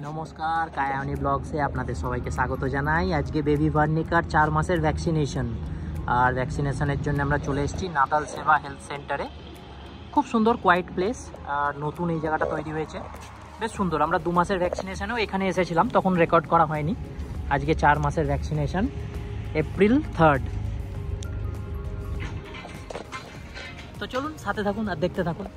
নমস্কার, কায়ানি ব্লগসে আপনাদের সবাইকে স্বাগত জানাই। আজকে বেবি ভার্নিকার 4 মাসের ভ্যাকসিনেশন, আর ভ্যাকসিনেশনের জন্য আমরা চলে এসেছি নাটাল সেবা হেলথ সেন্টারে। খুব সুন্দর কোয়াইট প্লেস, আর নতুন এই জায়গাটা তৈরি হয়েছে, বেশ সুন্দর। আমরা 2 মাসের ভ্যাকসিনেশনেও এখানে এসেছিলাম, তখন রেকর্ড করা হয়নি। আজকে 4 মাসের ভ্যাকসিনেশন, এপ্রিল 3rd। তো চলুন সাথে থাকুন আর দেখতে থাকুন।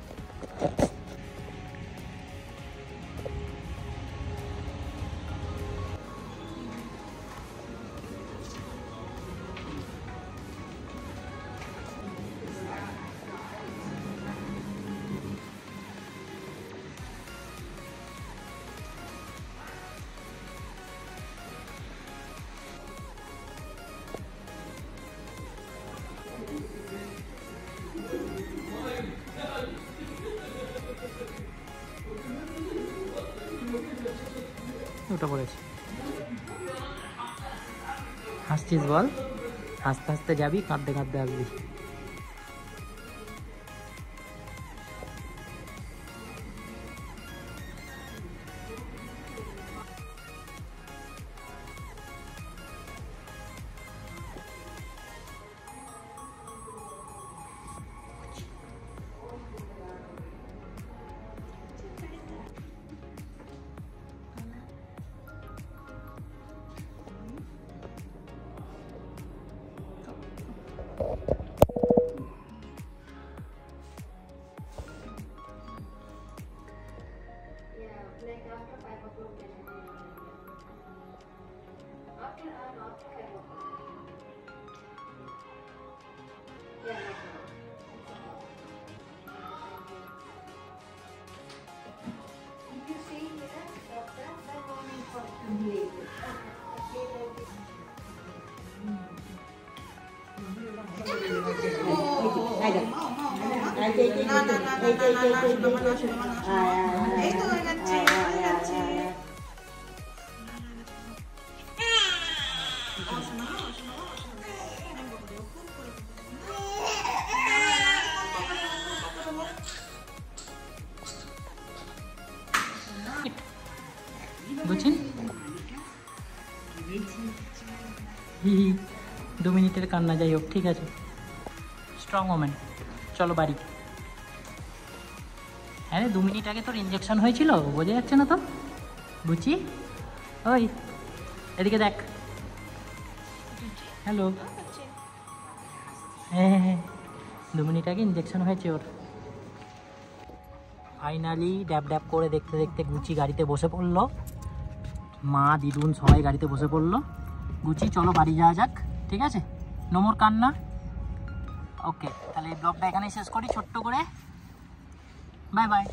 ওটা পড়েছে, হাসছিস বল? হাসতে হাসতে যাবি, কাঁদতে কাঁদতে আসবি। বুঝছেন? 2 মিনিটের কান্না, যাই হোক, ঠিক আছে। স্ট্রং ওমেন, চলো বাড়ি। হ্যাঁ, 2 মিনিট আগে তোর ইঞ্জেকশন হয়েছিল, বোঝা যাচ্ছে না তো? বুঝছি, ওই এদিকে দেখ। হ্যালো, হ্যাঁ হ্যাঁ, 2 মিনিট আগে ইঞ্জেকশন হয়েছে ওর। ফাইনালি ড্যাব ড্যাব করে দেখতে দেখতে গুচি গাড়িতে বসে পড়লো। মা, দিদুন সবাই গাড়িতে বসে পড়লো। গুচি, চলো বাড়ি যাওয়া যাক, ঠিক আছে? নো মোর কান্না। ওকে, তাহলে এই ব্লগটা এখানেই শেষ করি ছোট্ট করে। Bye bye.